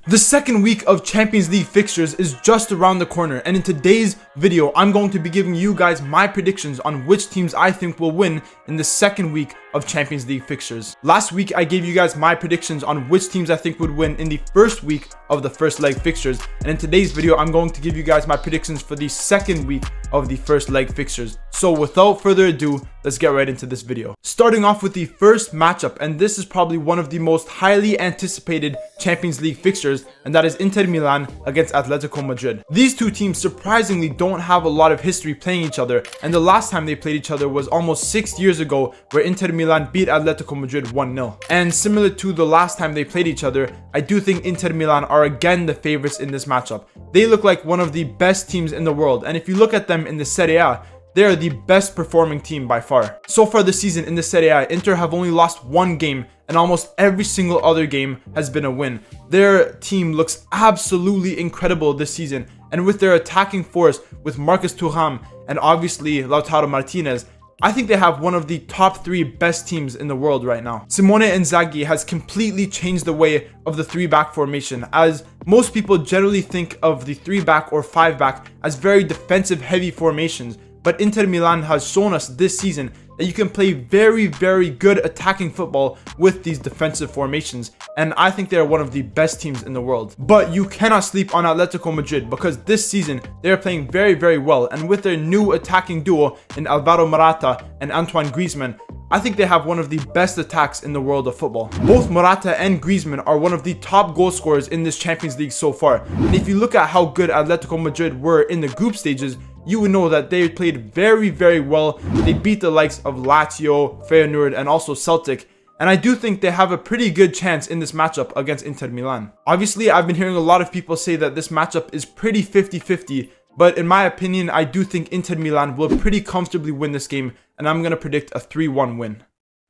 The second week of Champions League fixtures is just around the corner, and in today's video I'm going to be giving you guys my predictions on which teams I think will win in the second week of Champions League fixtures. Last week I gave you guys my predictions on which teams I think would win in the first week of the first leg fixtures, and in today's video I'm going to give you guys my predictions for the second week of the first leg fixtures. So without further ado, let's get right into this video. Starting off with the first matchup, and this is probably one of the most highly anticipated Champions League fixtures, and that is Inter Milan against Atletico Madrid. These two teams surprisingly don't have a lot of history playing each other, and the last time they played each other was almost 6 years ago, where Inter Milan beat Atletico Madrid 1-0. And similar to the last time they played each other, I do think Inter Milan are again the favorites in this matchup. They look like one of the best teams in the world, and if you look at them in the Serie A, they are the best performing team by far. So far this season in the Serie A, Inter have only lost one game, and almost every single other game has been a win. Their team looks absolutely incredible this season, and with their attacking force with Marcus Thuram and obviously Lautaro Martinez, I think they have one of the top 3 best teams in the world right now. Simone Inzaghi has completely changed the way of the 3-back formation, as most people generally think of the 3-back or 5-back as very defensive heavy formations. But Inter Milan has shown us this season that you can play very good attacking football with these defensive formations, and I think they are one of the best teams in the world. But you cannot sleep on Atletico Madrid, because this season they are playing very well, and with their new attacking duo in Alvaro Morata and Antoine Griezmann, I think they have one of the best attacks in the world of football. Both Morata and Griezmann are one of the top goal scorers in this Champions League so far, and if you look at how good Atletico Madrid were in the group stages, you would know that they played very well. They beat the likes of Lazio, Feyenoord, and also Celtic, and I do think they have a pretty good chance in this matchup against Inter Milan. Obviously, I've been hearing a lot of people say that this matchup is pretty 50-50, but in my opinion, I do think Inter Milan will pretty comfortably win this game, and I'm going to predict a 3-1 win.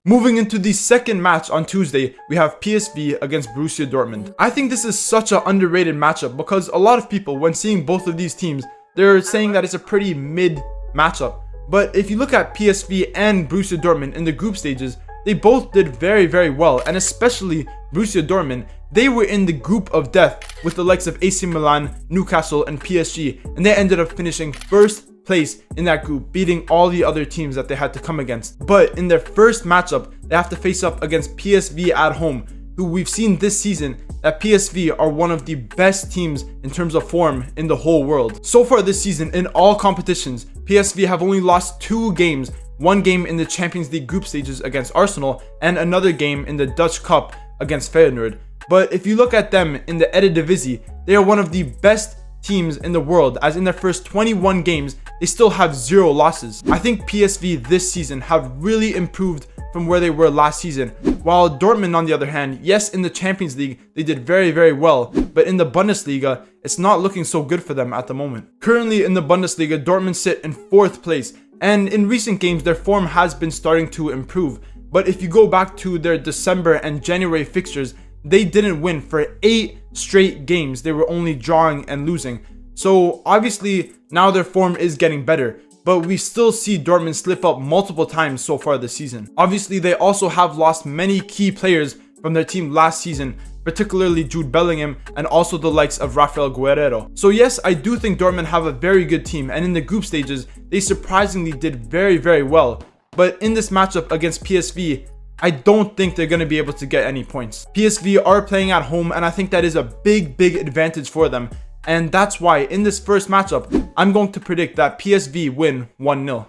Moving into the second match on Tuesday, we have PSV against Borussia Dortmund. I think this is such an underrated matchup, because a lot of people, when seeing both of these teams, they're saying that it's a pretty mid matchup. But if you look at PSV and Borussia Dortmund in the group stages, they both did very well, and especially Borussia Dortmund, they were in the group of death with the likes of AC Milan, Newcastle, and PSG, and they ended up finishing first place in that group, beating all the other teams that they had to come against. But in their first matchup, they have to face up against PSV at home, who we've seen this season that PSV are one of the best teams in terms of form in the whole world. So far this season, in all competitions, PSV have only lost 2 games, one game in the Champions League group stages against Arsenal, and another game in the Dutch Cup against Feyenoord. But if you look at them in the Eredivisie, they are one of the best teams in the world, as in their first 21 games, they still have 0 losses. I think PSV this season have really improved from where they were last season, while Dortmund, on the other hand, yes, in the Champions League they did very well, but in the Bundesliga it's not looking so good for them at the moment. Currently in the Bundesliga, Dortmund sit in 4th place, and in recent games their form has been starting to improve, but if you go back to their December and January fixtures, they didn't win for 8 straight games. They were only drawing and losing. So obviously now their form is getting better, but we still see Dortmund slip up multiple times so far this season. Obviously, they also have lost many key players from their team last season, particularly Jude Bellingham and also the likes of Rafael Guerreiro. So yes, I do think Dortmund have a very good team, and in the group stages, they surprisingly did very well. But in this matchup against PSV, I don't think they're going to be able to get any points. PSV are playing at home, and I think that is a big advantage for them. And that's why in this first matchup, I'm going to predict that PSV win 1-0.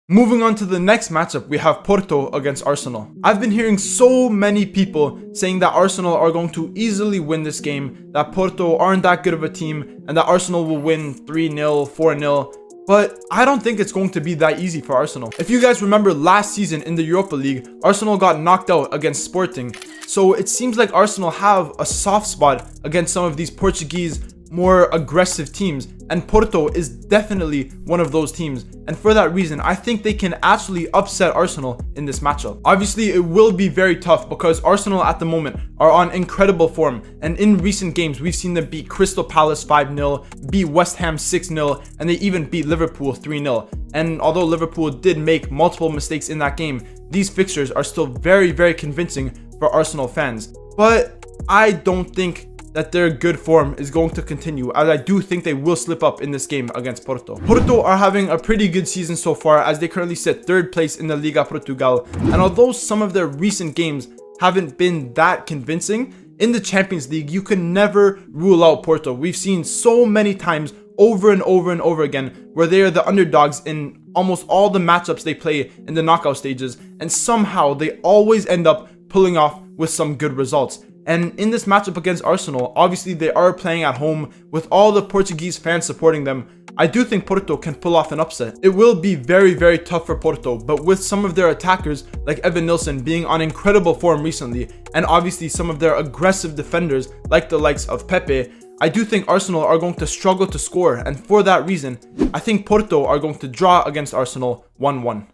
Moving on to the next matchup, we have Porto against Arsenal. I've been hearing so many people saying that Arsenal are going to easily win this game, that Porto aren't that good of a team, and that Arsenal will win 3-0, 4-0. But I don't think it's going to be that easy for Arsenal. If you guys remember last season in the Europa League, Arsenal got knocked out against Sporting. So it seems like Arsenal have a soft spot against some of these Portuguese more aggressive teams, and Porto is definitely one of those teams, and for that reason I think they can actually upset Arsenal in this matchup. Obviously it will be very tough, because Arsenal at the moment are on incredible form, and in recent games we've seen them beat Crystal Palace 5-0, beat West Ham 6-0, and they even beat Liverpool 3-0. And although Liverpool did make multiple mistakes in that game, these fixtures are still very convincing for Arsenal fans. But I don't think that their good form is going to continue, as I do think they will slip up in this game against Porto. Porto are having a pretty good season so far, as they currently sit 3rd place in the Liga Portugal, and although some of their recent games haven't been that convincing, in the Champions League you can never rule out Porto. We've seen so many times over and over and over again where they are the underdogs in almost all the matchups they play in the knockout stages, and somehow they always end up pulling off with some good results. And in this matchup against Arsenal, obviously they are playing at home with all the Portuguese fans supporting them. I do think Porto can pull off an upset. It will be very tough for Porto, but with some of their attackers like Evan Nilsson being on incredible form recently, and obviously some of their aggressive defenders like the likes of Pepe, I do think Arsenal are going to struggle to score, and for that reason, I think Porto are going to draw against Arsenal 1-1.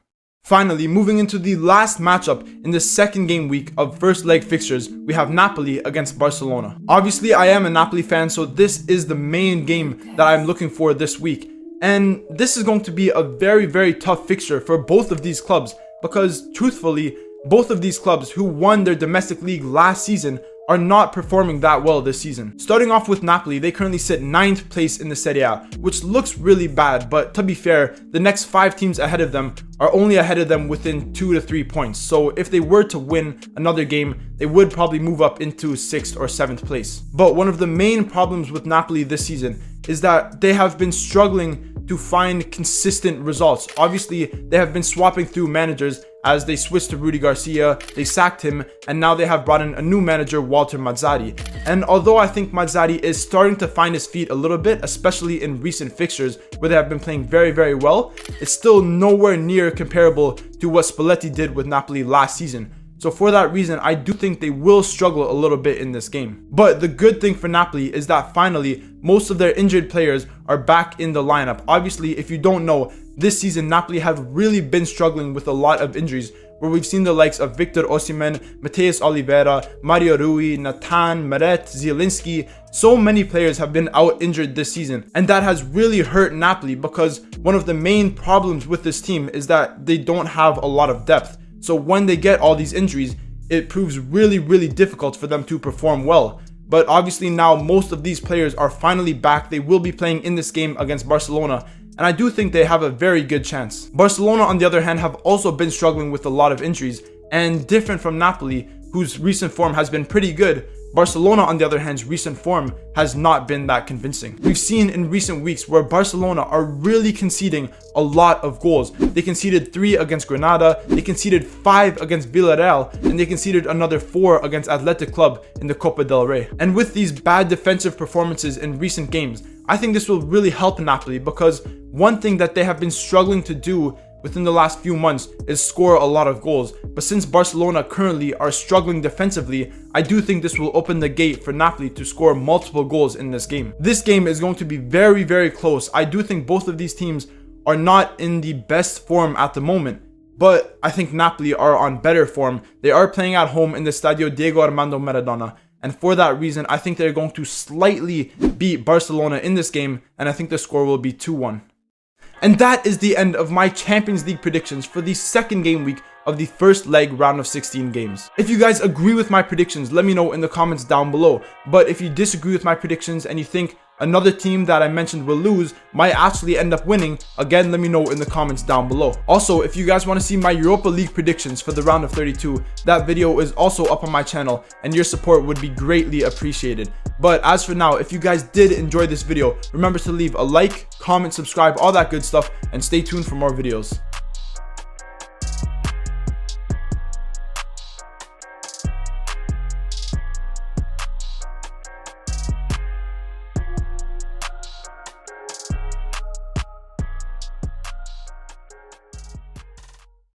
Finally, moving into the last matchup in the second game week of first leg fixtures, we have Napoli against Barcelona. Obviously, I am a Napoli fan, so this is the main game that I'm looking for this week. And this is going to be a very tough fixture for both of these clubs, because truthfully, both of these clubs who won their domestic league last season are not performing that well this season. Starting off with Napoli, they currently sit 9th place in the Serie A, which looks really bad, but to be fair, the next 5 teams ahead of them are only ahead of them within 2 to 3 points. So if they were to win another game, they would probably move up into 6th or 7th place. But one of the main problems with Napoli this season is that they have been struggling to find consistent results. Obviously, they have been swapping through managers as they switched to Rudy Garcia, they sacked him, and now they have brought in a new manager, Walter Mazzarri. And although I think Mazzarri is starting to find his feet a little bit, especially in recent fixtures where they have been playing very well, it's still nowhere near comparable to what Spalletti did with Napoli last season. So for that reason, I do think they will struggle a little bit in this game. But the good thing for Napoli is that finally, most of their injured players are back in the lineup. Obviously, if you don't know, this season Napoli have really been struggling with a lot of injuries, where we've seen the likes of Victor Osimhen, Mateus Oliveira, Mario Rui, Nathan, Meret, Zielinski. So many players have been out injured this season, and that has really hurt Napoli, because one of the main problems with this team is that they don't have a lot of depth. So when they get all these injuries, it proves really difficult for them to perform well. But obviously now most of these players are finally back. They will be playing in this game against Barcelona, and I do think they have a very good chance. Barcelona, on the other hand, have also been struggling with a lot of injuries, and different from Napoli, whose recent form has been pretty good, Barcelona, on the other hand's recent form has not been that convincing. We've seen in recent weeks where Barcelona are really conceding a lot of goals. They conceded 3 against Granada, they conceded 5 against Villarreal, and they conceded another 4 against Athletic Club in the Copa del Rey. And with these bad defensive performances in recent games, I think this will really help Napoli, because one thing that they have been struggling to do within the last few months is score a lot of goals. But since Barcelona currently are struggling defensively, I do think this will open the gate for Napoli to score multiple goals in this game. This game is going to be very close. I do think both of these teams are not in the best form at the moment, but I think Napoli are on better form. They are playing at home in the Stadio Diego Armando Maradona, and for that reason, I think they're going to slightly beat Barcelona in this game, and I think the score will be 2-1. And that is the end of my Champions League predictions for the second game week of the first leg round of 16 games. If you guys agree with my predictions, let me know in the comments down below. But if you disagree with my predictions and you think another team that I mentioned will lose might actually end up winning, again, let me know in the comments down below. Also, if you guys want to see my Europa League predictions for the round of 32, that video is also up on my channel, and your support would be greatly appreciated. But as for now, if you guys did enjoy this video, remember to leave a like, comment, subscribe, all that good stuff, and stay tuned for more videos.